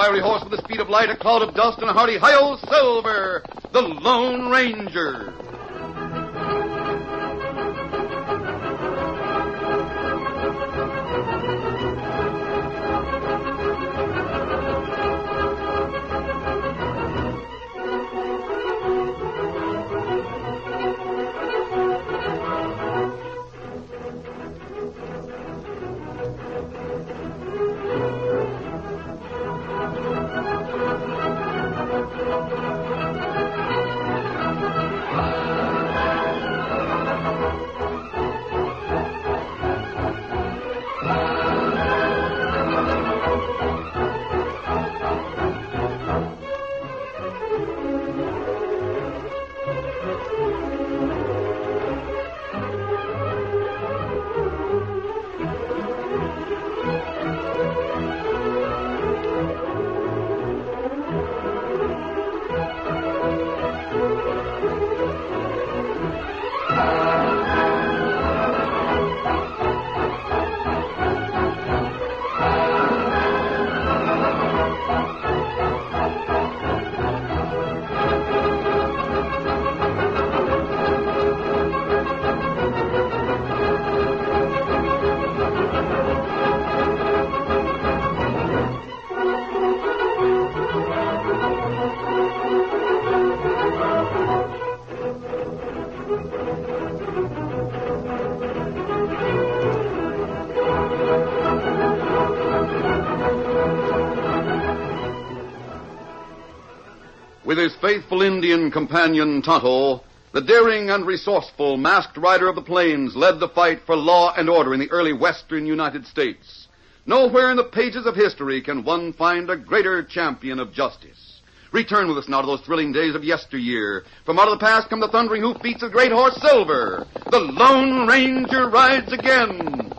fiery horse with the speed of light, a cloud of dust, and a hearty hi-yo Silver, the Lone Ranger. With his faithful Indian companion, Tonto, the daring and resourceful masked rider of the plains led the fight for law and order in the early western United States. Nowhere in the pages of history can one find a greater champion of justice. Return with us now to those thrilling days of yesteryear. From out of the past come the thundering hoofbeats of the great horse Silver. The Lone Ranger rides again.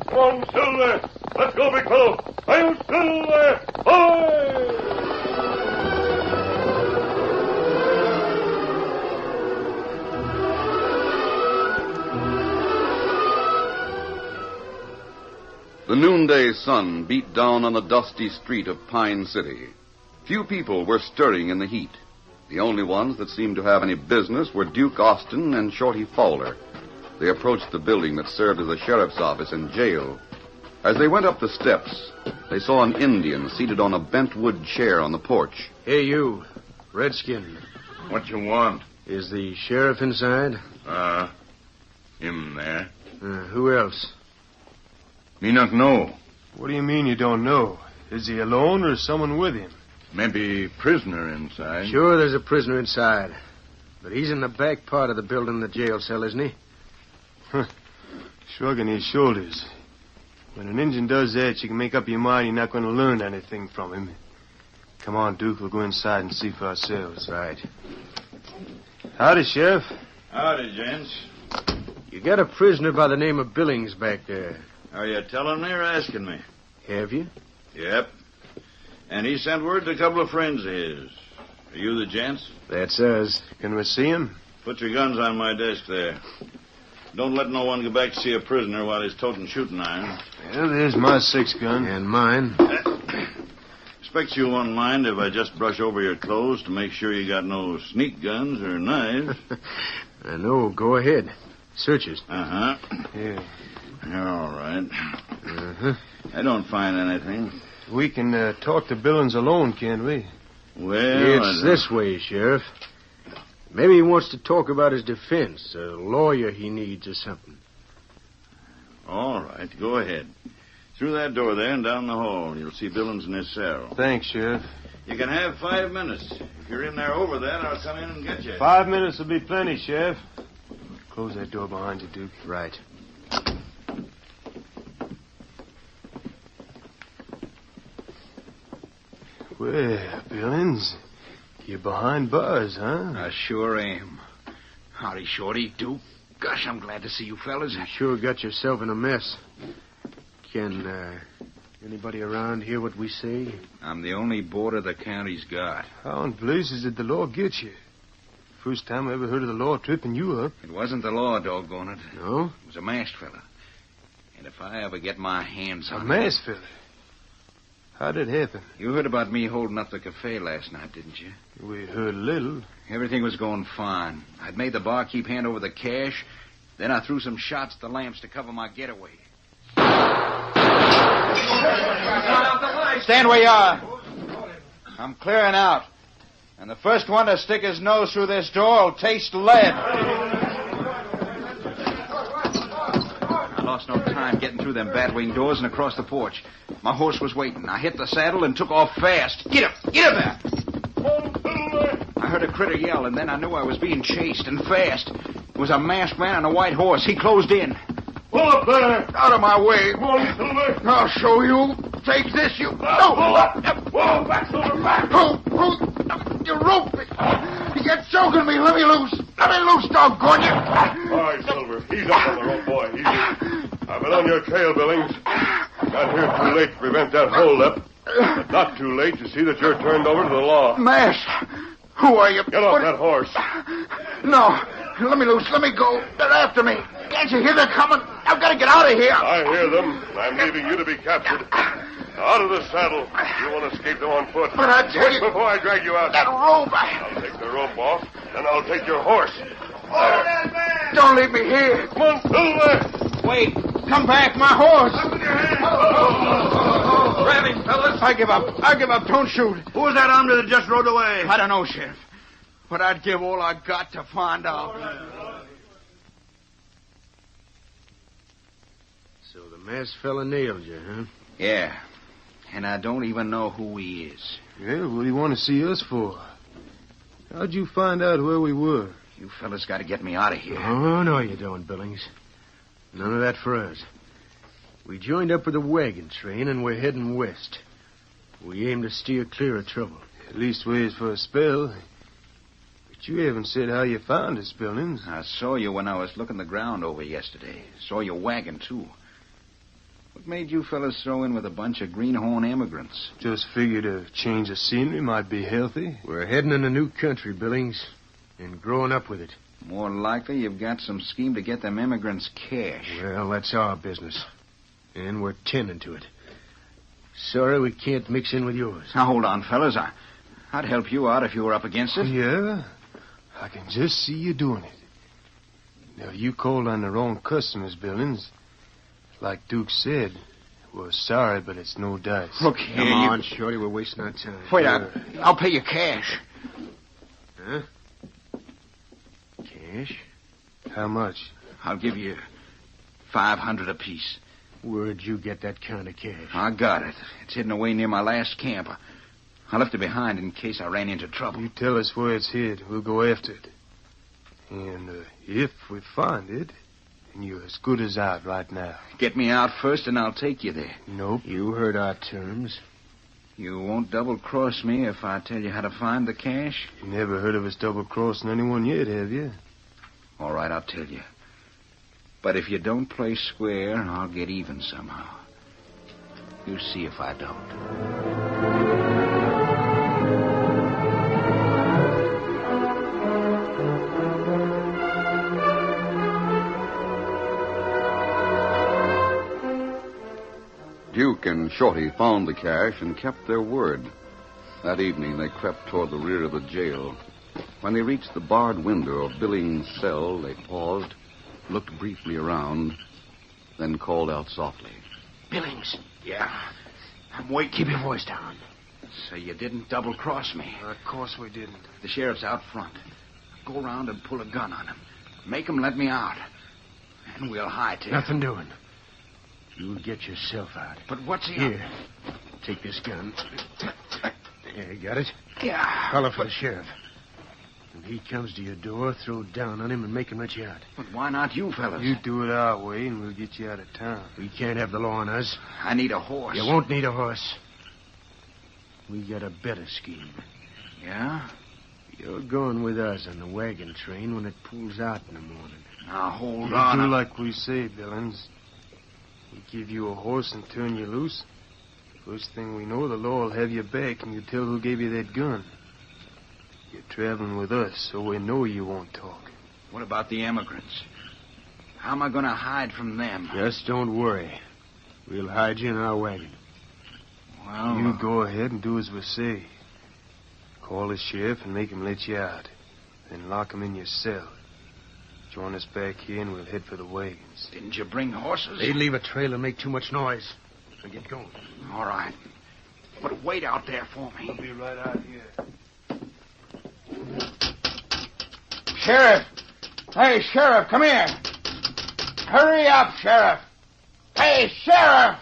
Come on, Silver. Let's go, big fellow. Hi-yo, Silver. Hi! The noonday sun beat down on the dusty street of Pine City. Few people were stirring in the heat. The only ones that seemed to have any business were Duke Austin and Shorty Fowler. They approached the building that served as a sheriff's office and jail. As they went up the steps, they saw an Indian seated on a bent wood chair on the porch. Hey, you, Redskin. What you want? Is the sheriff inside? Him there. Who else? Me not know. What do you mean you don't know? Is he alone or is someone with him? Maybe prisoner inside. Sure, there's a prisoner inside. But he's in the back part of the building, the jail cell, isn't he? Shrugging his shoulders. When an Injun does that, you can make up your mind you're not going to learn anything from him. Come on, Duke, we'll go inside and see for ourselves. Right. Howdy, Sheriff. Howdy, gents. You got a prisoner by the name of Billings back there. Are you telling me or asking me? Have you? Yep. And he sent word to a couple of friends of his. Are you the gents? That's us. Can we see him? Put your guns on my desk there. Don't let no one go back to see a prisoner while he's toting shooting iron. Well, there's my 6-gun. And mine. Expect you won't mind if I just brush over your clothes to make sure you got no sneak guns or knives. I know. Go ahead. Search us. Uh-huh. Yeah. All right. Uh-huh. I don't find anything. We can talk to Billings alone, can't we? Well, It's this way, Sheriff. Maybe he wants to talk about his defense, a lawyer he needs or something. All right, go ahead. Through that door there and down the hall. You'll see Billings in his cell. Thanks, Sheriff. You can have 5 minutes. If you're in there over that, I'll come in and get you. 5 minutes will be plenty, Sheriff. Close that door behind you, Duke. Right. Well, Billings, you're behind bars, huh? I sure am. Howdy, Shorty, Duke. Gosh, I'm glad to see you fellas. You sure got yourself in a mess. Can, anybody around hear what we say? I'm the only boarder the county's got. How in blazes did the law get you? First time I ever heard of the law tripping you up. It wasn't the law, doggone it. No? It was a masked fella. And if I ever get my hands on A masked fella? How'd it happen? You heard about me holding up the cafe last night, didn't you? We heard a little. Everything was going fine. I'd made the barkeep hand over the cash. Then I threw some shots at the lamps to cover my getaway. Stand where you are. I'm clearing out. And the first one to stick his nose through this door will taste lead. I lost no time getting through them bat-wing doors and across the porch. My horse was waiting. I hit the saddle and took off fast. Get him! Get him there! I heard a critter yell, and then I knew I was being chased, and fast. It was a masked man on a white horse. He closed in. Pull up there! Out of my way. Come on, Silver! I'll show you. Take this, you... Pull up! Whoa, back, Silver, back! You roped me. You're choking me. Let me loose. Let me loose, doggone you. All right, Silver. Ease up on the rope, boy. Easy. I've been on your trail, Billings. Got here too late to prevent that holdup. But not too late to see that you're turned over to the law. Mash. Who are you? Get off that horse. No. Let me loose. Let me go. They're after me. Can't you hear they're coming? I've got to get out of here. I hear them. I'm leaving you to be captured. Out of the saddle. You won't escape them on foot. But I tell you... Before I drag you out. That rope. I'll take the rope off, and I'll take your horse. Don't leave me here. Come on, Silver. Wait. Come back. My horse. Grab him, fellas. I give up. Don't shoot. Who was that hombre that just rode away? I don't know, Sheriff. But I'd give all I got to find out. So the masked fella nailed you, huh? Yeah. And I don't even know who he is. Yeah, what do you want to see us for? How'd you find out where we were? You fellas got to get me out of here. Oh, no, you don't, Billings. None of that for us. We joined up with a wagon train, and we're heading west. We aim to steer clear of trouble. At least ways for a spell. But you haven't said how you found us, Billings. I saw you when I was looking the ground over yesterday. Saw your wagon, too. What made you fellas throw in with a bunch of greenhorn immigrants? Just figured a change of scenery might be healthy. We're heading in a new country, Billings, and growing up with it. More likely you've got some scheme to get them immigrants cash. Well, that's our business. And we're tending to it. Sorry we can't mix in with yours. Now, hold on, fellas. I'd help you out if you were up against it. Yeah? I can just see you doing it. Now, you called on the wrong customers, Billings. Like Duke said, we're sorry, but it's no dice. Look here, Come on, Shorty. We're wasting our time. Wait, I'll pay you cash. Huh? Cash? How much? I'll give you $500 apiece. Where'd you get that kind of cash? I got it. It's hidden away near my last camp. I left it behind in case I ran into trouble. You tell us where it's hid. We'll go after it. And if we find it, then you're as good as out right now. Get me out first, and I'll take you there. Nope. You heard our terms. You won't double-cross me if I tell you how to find the cash? You never heard of us double-crossing anyone yet, have you? All right, I'll tell you. But if you don't play square, I'll get even somehow. You see if I don't. Duke and Shorty found the cash and kept their word. That evening, they crept toward the rear of the jail. When they reached the barred window of Billings' cell, they paused, looked briefly around, then called out softly. Billings. Yeah. I'm waiting. Keep your voice down. So you didn't double-cross me. Of course we didn't. The sheriff's out front. Go around and pull a gun on him. Make him let me out. And we'll hightail. Nothing doing. You get yourself out. But what's he... Here. Take this gun. There, you got it? Yeah. Holler for the sheriff. When he comes to your door, throw down on him and make him let you out. But why not you fellas? You do it our way, and we'll get you out of town. We can't have the law on us. I need a horse. You won't need a horse. We got a better scheme. Yeah? You're going with us on the wagon train when it pulls out in the morning. Now, hold You on. do like we say, Billings. We give you a horse and turn you loose. First thing we know, the law will have you back, and you tell who gave you that gun. You're traveling with us, so we know you won't talk. What about the immigrants? How am I going to hide from them? Just don't worry. We'll hide you in our wagon. Well, You go ahead and do as we say. Call the sheriff and make him let you out. Then lock him in your cell. Join us back here and we'll head for the wagons. Didn't you bring horses? They'd leave a trail and make too much noise. So get going. All right. But wait out there for me. We'll be right out here. Sheriff! Hey, Sheriff, come here. Hurry up, Sheriff. Hey, Sheriff!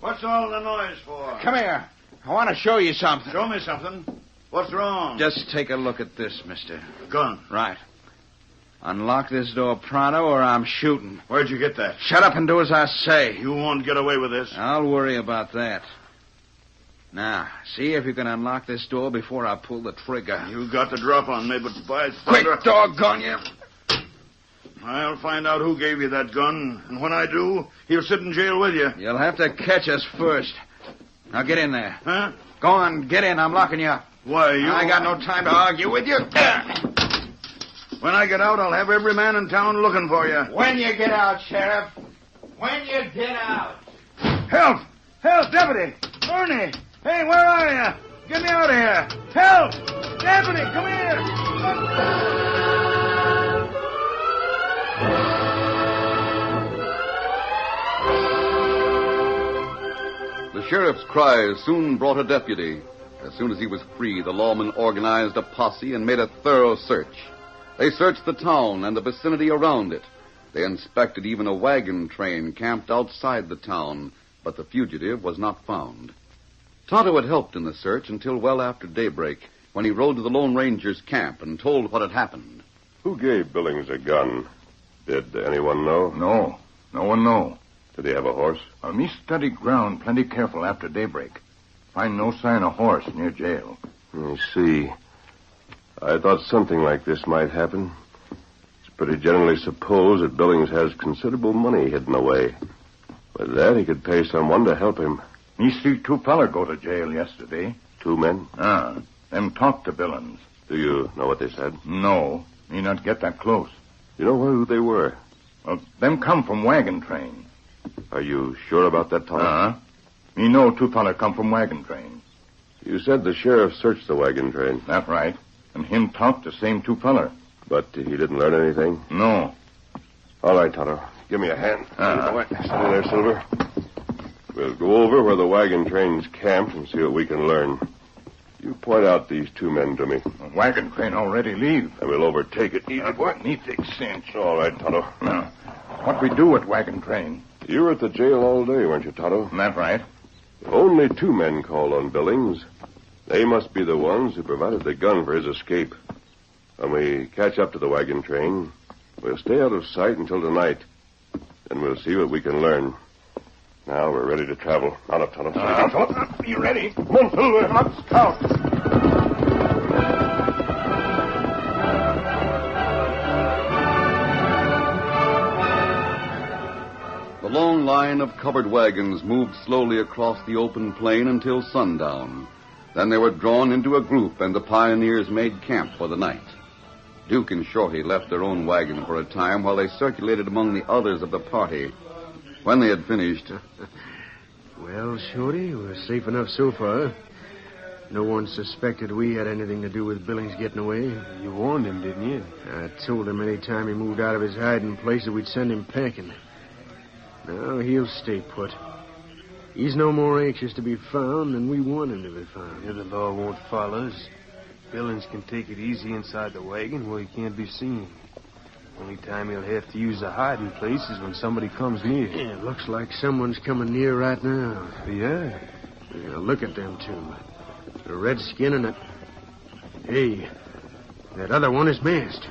What's all the noise for? Come here. I want to show you something. Show me something. What's wrong? Just take a look at this, mister. Gun. Right. Unlock this door pronto or I'm shooting. Where'd you get that? Shut up and do as I say. You won't get away with this. I'll worry about that. Now, see if you can unlock this door before I pull the trigger. You got the drop on me, but by Quick, thunder, doggone you. I'll find out who gave you that gun, and when I do, he'll sit in jail with you. You'll have to catch us first. Now get in there. Huh? Go on, get in. I'm locking you up. Why, you... I got no time to argue with you. When I get out, I'll have every man in town looking for you. When you get out, Sheriff. When you get out. Help! Help, deputy! Ernie! Hey, where are you? Get me out of here! Help! Deputy, come here! The sheriff's cries soon brought a deputy. As soon as he was free, the lawman organized a posse and made a thorough search. They searched the town and the vicinity around it. They inspected even a wagon train camped outside the town, but the fugitive was not found. Tonto had helped in the search until well after daybreak, when he rode to the Lone Ranger's camp and told what had happened. Who gave Billings a gun? Did anyone know? No. No one know. Did he have a horse? Me study ground plenty careful after daybreak. Find no sign of horse near jail. I see. I thought something like this might happen. It's pretty generally supposed that Billings has considerable money hidden away. With that, he could pay someone to help him. Me see two feller go to jail yesterday. 2 men? Them talked to Billings. Do you know what they said? No. Me not get that close. You know who they were? Well, them come from wagon train. Are you sure about that, Tom? Me know two feller come from wagon train. You said the sheriff searched the wagon train. That right. And him talked the same two feller. But he didn't learn anything? No. All right, Tonto. Give me a hand. Uh-huh. Steady there, Silver. We'll go over where the wagon train's camped and see what we can learn. You point out these 2 men to me. The wagon train already leave. And we'll overtake it. Easy, boy. Me thick cinch. All right, Tonto. Now, what we do at wagon train? You were at the jail all day, weren't you, Tonto? That right. Only 2 men called on Billings. They must be the ones who provided the gun for his escape. When we catch up to the wagon train, we'll stay out of sight until tonight. Then we'll see what we can learn. Now we're ready to travel. Mount up, Tonto. You ready? Come on, Silver. Let's scout. The long line of covered wagons moved slowly across the open plain until sundown. Then they were drawn into a group, and the pioneers made camp for the night. Duke and Shorty left their own wagon for a time while they circulated among the others of the party. When they had finished... Well, Shorty, we're safe enough so far. No one suspected we had anything to do with Billings getting away. You warned him, didn't you? I told him any time he moved out of his hiding place that we'd send him packing. Now he'll stay put. He's no more anxious to be found than we want him to be found. Yeah, the law won't follow us. Billings can take it easy inside the wagon where he can't be seen. Only time he'll have to use a hiding place is when somebody comes near. Yeah, it looks like someone's coming near right now. Yeah. Yeah, look at them 2. The redskin and that... Hey, that other one is masked.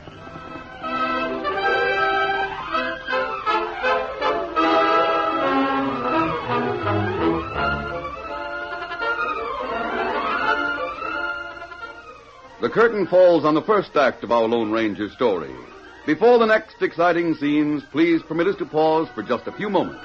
The curtain falls on the first act of our Lone Ranger story. Before the next exciting scenes, please permit us to pause for just a few moments.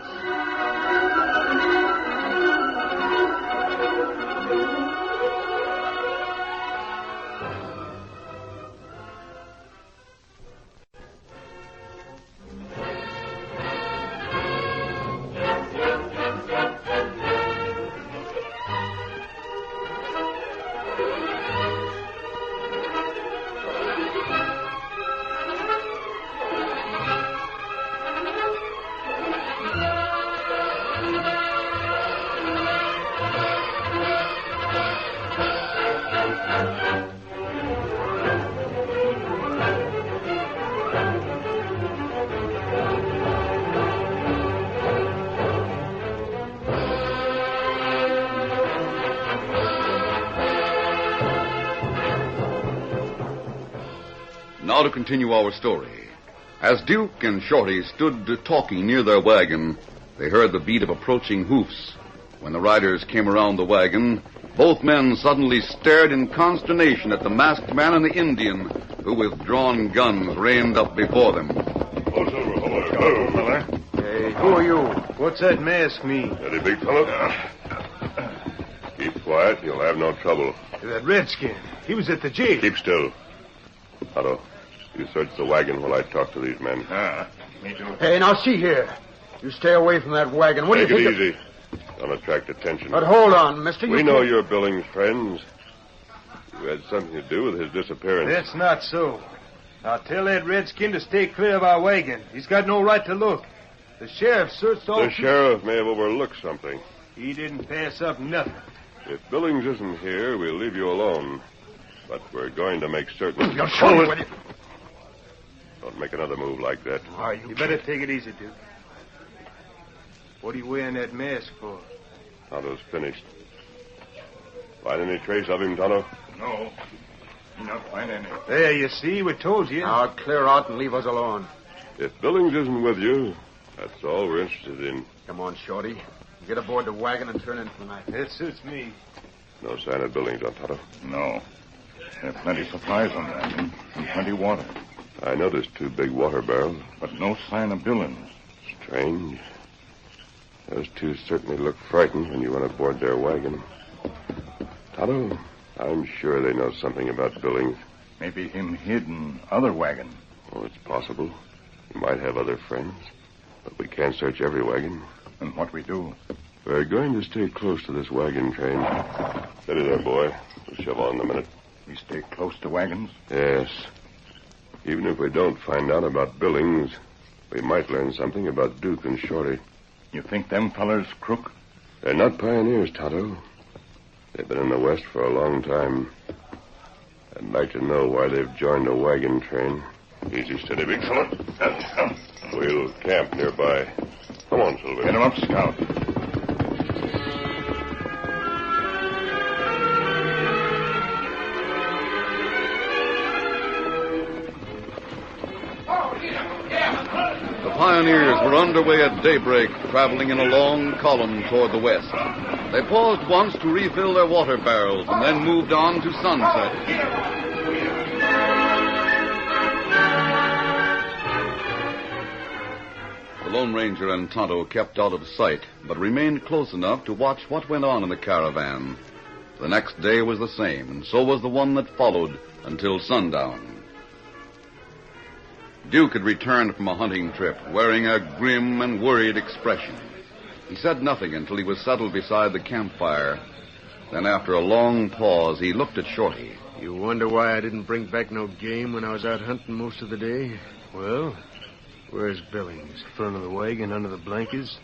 Now to continue our story. As Duke and Shorty stood talking near their wagon, they heard the beat of approaching hoofs. When the riders came around the wagon, both men suddenly stared in consternation at the masked man and the Indian, who with drawn guns reined up before them. Oh, Silver, hello, fella. Hey, who are you? What's that mask mean? Any big fellow? Keep quiet. You'll have no trouble. That redskin. He was at the jail. Keep still. Tonto, you search the wagon while I talk to these men. Me too. Hey, now see here. You stay away from that wagon. What do Take you it think? easy. Don't attract attention. But hold on, mister. We know you're Billings' friends. You had something to do with his disappearance. That's not so. Now tell that redskin to stay clear of our wagon. He's got no right to look. The sheriff searched all... The sheriff may have overlooked something. He didn't pass up nothing. If Billings isn't here, we'll leave you alone. But we're going to make certain... You'll show me what you... Don't make another move like that. You better take it easy, Duke. What are you wearing that mask for? Tonto's finished. Find any trace of him, Tonto? No. You not find any. There, you see, we told you. Now clear out and leave us alone. If Billings isn't with you, that's all we're interested in. Come on, Shorty. Get aboard the wagon and turn in for the night. That suits me. No sign of Billings on Tonto. No. There are plenty supplies on that, and plenty water. I noticed 2 big water barrels. But no sign of Billings. Strange. Those 2 certainly look frightened when you went aboard their wagon. Tonto, I'm sure they know something about Billings. Maybe him hid in other wagon. Oh, it's possible. He might have other friends. But we can't search every wagon. And what we do? We're going to stay close to this wagon train. Steady there, boy. We'll shove on in a minute. We stay close to wagons? Yes. Even if we don't find out about Billings, we might learn something about Duke and Shorty. You think them fellers crook? They're not pioneers, Tonto. They've been in the West for a long time. I'd like to know why they've joined a wagon train. Easy, steady, big fella. We'll camp nearby. Come on, Silver. Get him up, Scout. The pioneers were underway at daybreak, traveling in a long column toward the west. They paused once to refill their water barrels and then moved on to sunset. The Lone Ranger and Tonto kept out of sight, but remained close enough to watch what went on in the caravan. The next day was the same, and so was the one that followed until sundown. Duke had returned from a hunting trip, wearing a grim and worried expression. He said nothing until he was settled beside the campfire. Then, after a long pause, he looked at Shorty. You wonder why I didn't bring back no game when I was out hunting most of the day? Well, Where's Billings? front of the wagon, under the blankets.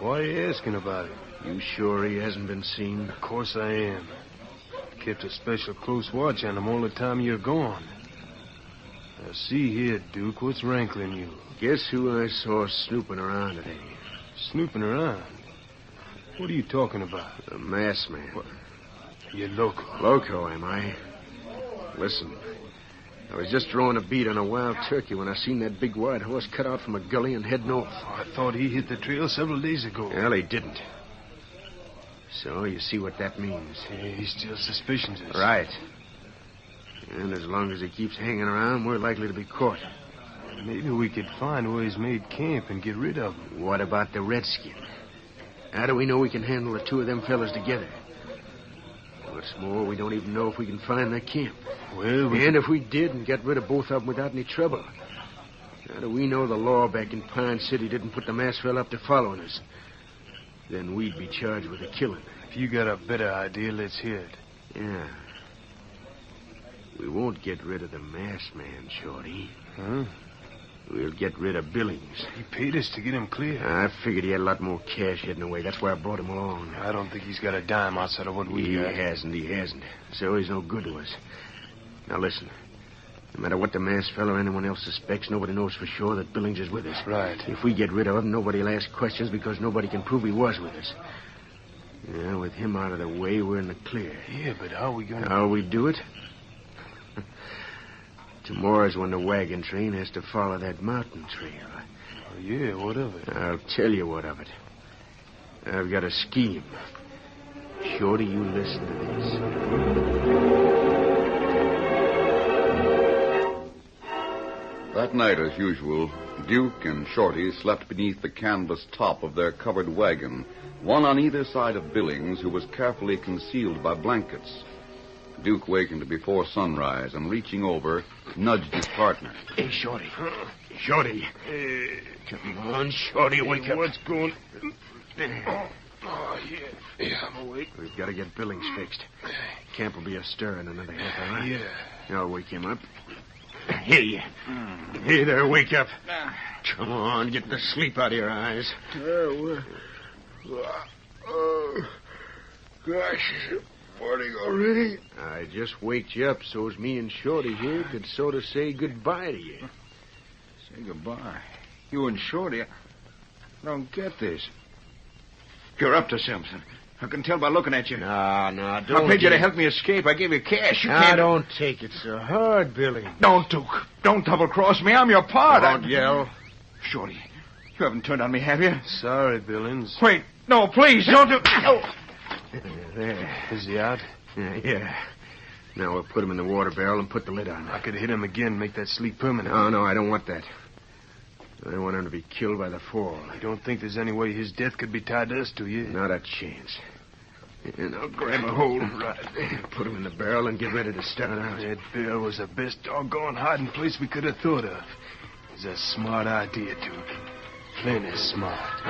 Why are you asking about it? You sure he hasn't been seen? Of course I am. Kept a special close watch on him all the time you're gone. Now, see here, Duke, what's rankling you? Guess who I saw snooping around today? Snooping around? What are you talking about? The masked man. You're local. Loco, am I? Listen, I was just throwing a bead on a wild turkey when I seen that big white horse cut out from a gully and head north. I thought he hit the trail several days ago. Well, he didn't. So you see what that means. Yeah, he still suspicions us. Right. And as long as he keeps hanging around, we're likely to be caught. Maybe we could find where he's made camp and get rid of him. What about the redskin? How do we know we can handle the 2 of them fellas together? What's more, we don't even know if we can find their camp. Well, And if we did and get rid of both of them without any trouble, how do we know the law back in Pine City didn't put the masked fella up to following us? Then we'd be charged with a killing. if you got a better idea, let's hear it. Yeah. We won't get rid of the masked man, Shorty. Huh? We'll get rid of Billings. He paid us to get him clear. I figured he had a lot more cash hidden away. That's why I brought him along. I don't think he's got a dime outside of what we got. He hasn't. So he's no good to us. Now listen. No matter what the masked fellow or anyone else suspects, nobody knows for sure that Billings is with us. Right. If we get rid of him, nobody will ask questions because nobody can prove he was with us. Yeah, with him out of the way, we're in the clear. Yeah, but how are we going to... How we do it? Tomorrow's when the wagon train has to follow that mountain trail. Oh, yeah, what of it? I'll tell you what of it. I've got a scheme. Shorty, you listen to this. That night, as usual, Duke and Shorty slept beneath the canvas top of their covered wagon, one on either side of Billings, who was carefully concealed by blankets. Duke wakened before sunrise and, reaching over, nudged his partner. Hey, Shorty. Shorty. Come on, Shorty, wake up. What's going... Oh, yeah. Yeah, I'm awake. We've got to get Billings fixed. Camp will be astir in another half hour. Yeah. I'll wake him up. Hey. Hey there, wake up. Come on, get the sleep out of your eyes. Gosh, is it morning already? I just waked you up so's me and Shorty here could sort of say goodbye to you. Say goodbye. You and Shorty, I don't get this. You're up to something. I can tell by looking at you. No, don't. I paid you to help me escape. I gave you cash. You Now, can't... don't take it so hard, Billy. Don't, Duke. Don't double-cross me. I'm your part. Don't yell. Shorty, you haven't turned on me, have you? Sorry, Billings. Wait. No, please, don't do... Oh. There. Is he out? Yeah. Now we'll put him in the water barrel and put the lid on. I could hit him again, make that sleep permanent. No, I don't want that. I want him to be killed by the fall. You don't think there's any way his death could be tied to us, do you? Not a chance. And I'll grab a hold, right, put him in the barrel and get ready to start out. That barrel was the best doggone hiding place we could have thought of. It's a smart idea, Duke. Plenty smart.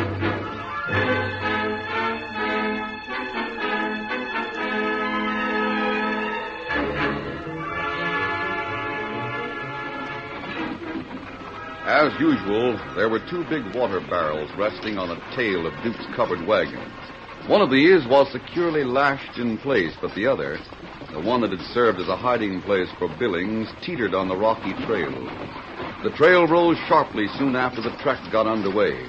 As usual, there were two big water barrels resting on the tail of Duke's covered wagon. One of these was securely lashed in place, but the other, the one that had served as a hiding place for Billings, teetered on the rocky trail. The trail rose sharply soon after the trek got underway.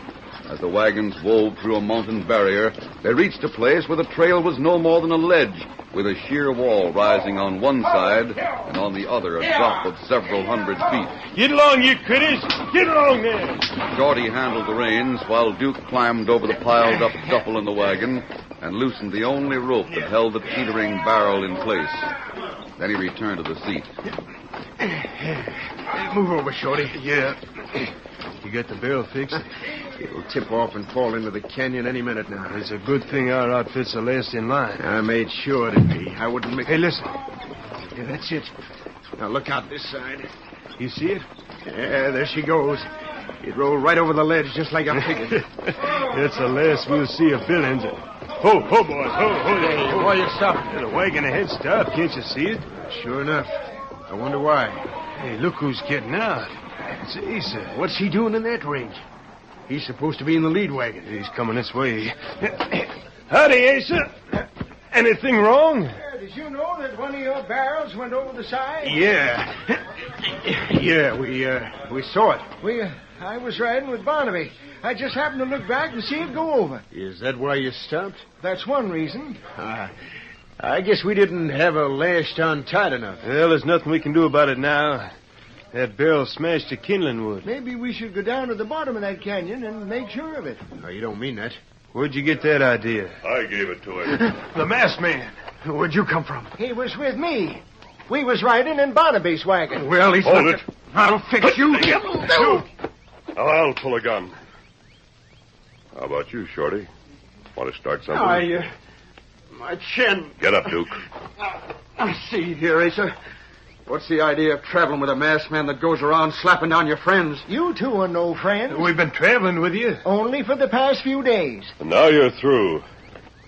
As the wagons wove through a mountain barrier, they reached a place where the trail was no more than a ledge, with a sheer wall rising on one side and on the other a drop of several hundred feet. Get along, you critters! Get along there! Shorty handled the reins while Duke climbed over the piled-up duffel in the wagon and loosened the only rope that held the teetering barrel in place. Then he returned to the seat. Move over, Shorty. Yeah. You got the barrel fixed? It'll tip off and fall into the canyon any minute now. It's a good thing our outfit's the last in line. I made sure it'd be. I wouldn't make... Hey, listen. Yeah, that's it. Now look out this side. You see it? Yeah, there she goes. It rolled right over the ledge just like I figured. That's the last we'll see of Billings. Ho, boys. Ho. Hey, why you stop? The wagon ahead stopped. Can't you see it? Sure enough. I wonder why. Hey, look who's getting out. It's Asa. What's he doing in that range? He's supposed to be in the lead wagon. He's coming this way. Howdy, Asa. Anything wrong? Did you know that one of your barrels went over the side? Yeah. Yeah, we saw it. I was riding with Barnaby. I just happened to look back and see it go over. Is that why you stopped? That's one reason. I guess we didn't have a lash on tight enough. Well, there's nothing we can do about it now. That barrel smashed to kindling wood. Maybe we should go down to the bottom of that canyon and make sure of it. Oh, you don't mean that. Where'd you get that idea? I gave it to him. The masked man. Where'd you come from? He was with me. We was riding in Barnaby's wagon. Well, he's Hold not... it. I'll fix you. Now I'll pull a gun. How about you, Shorty? Want to start something? My chin. Get up, Duke. I see here, Asa. What's the idea of traveling with a masked man that goes around slapping down your friends? You two are no friends. We've been traveling with you. Only for the past few days. And now you're through.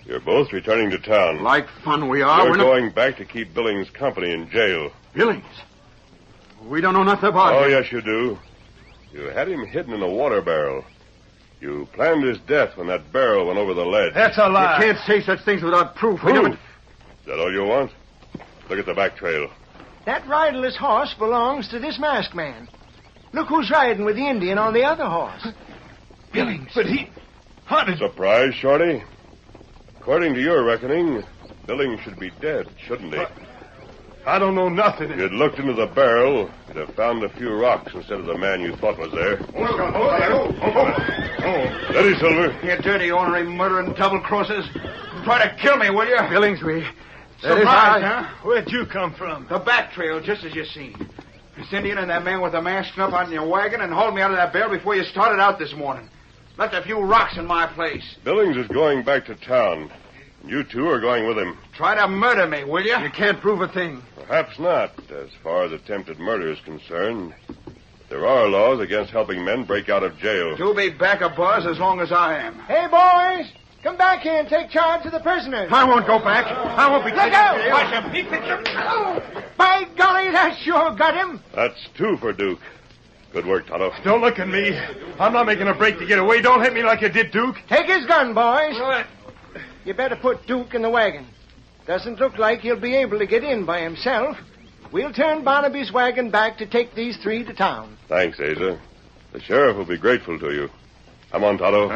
You're both returning to town. Like fun we are. You're We're not... going back to keep Billings company in jail. Billings? We don't know nothing about Oh, him. yes, you do. You had him hidden in a water barrel. You planned his death when that barrel went over the ledge. That's a lie. You can't say such things without proof. We Proof? never... Is that all you want? Look at the back trail. That riderless horse belongs to this masked man. Look who's riding with the Indian on the other horse. Billings. But he... How did... Surprise, Shorty? According to your reckoning, Billings should be dead, shouldn't he? I don't know nothing. If you'd looked into the barrel, you'd have found a few rocks instead of the man you thought was there. Steady, Silver. You dirty, ornery, murdering double-crossers. Try to kill me, will you? Billings, Surprised, huh? Where'd you come from? The back trail, just as you seen. This Indian and that man with the mask snuff out in your wagon and hauled me out of that barrel before you started out this morning. Left a few rocks in my place. Billings is going back to town. You two are going with him. Try to murder me, will you? You can't prove a thing. Perhaps not, as far as attempted murder is concerned. There are laws against helping men break out of jail. You'll be back a buzz as long as I am. Hey, boys! Come back here and take charge of the prisoners. I won't go back. I won't be taken to jail. Watch him. He picked him. By golly, that sure got him. That's 2 for Duke. Good work, Tonto. Don't look at me. I'm not making a break to get away. Don't hit me like you did, Duke. Take his gun, boys. Right. You better put Duke in the wagon. Doesn't look like he'll be able to get in by himself. We'll turn Barnaby's wagon back to take these 3 to town. Thanks, Asa. The sheriff will be grateful to you. Come on, Tonto.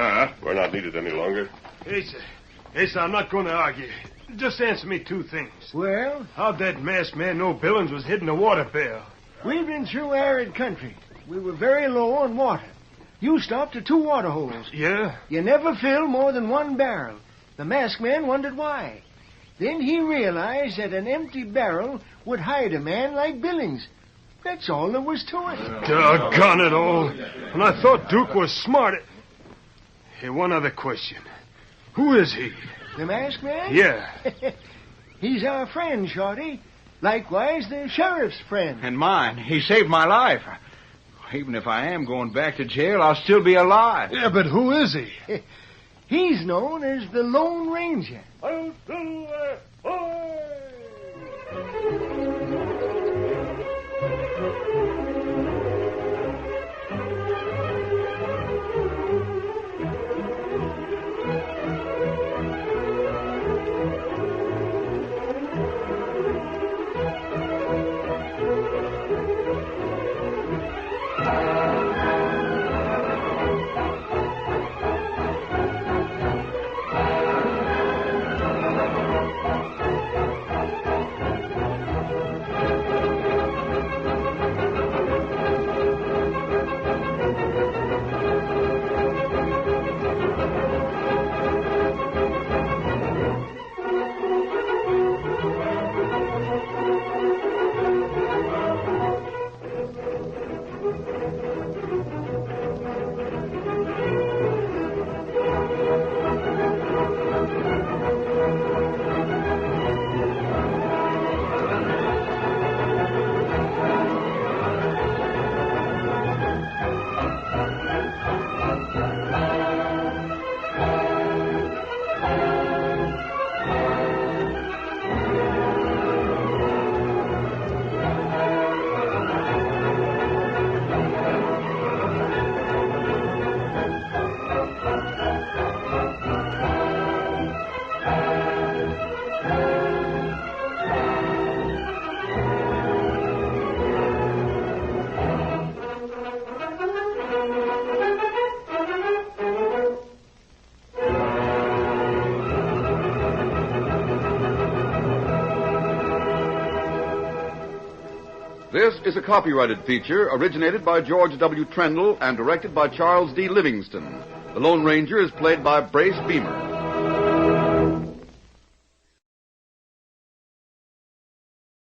We're not needed any longer. Asa, I'm not going to argue. Just answer me 2 things. Well, How'd that masked man know Billings was hidden a water barrel? we've been through arid country. We were very low on water. You stopped at 2 water holes. Yeah? You never fill more than 1 barrel. The masked man wondered why. Then he realized that an empty barrel would hide a man like Billings. That's all there was to it. Doggone it all. And I thought Duke was smart. Hey, one other question. Who is he? The masked man? Yeah. He's our friend, Shorty. Likewise, the sheriff's friend. And mine. He saved my life. Even if I am going back to jail, I'll still be alive. Yeah, but who is he? He's known as the Lone Ranger. This is a copyrighted feature originated by George W. Trendle and directed by Charles D. Livingston. The Lone Ranger is played by Brace Beemer.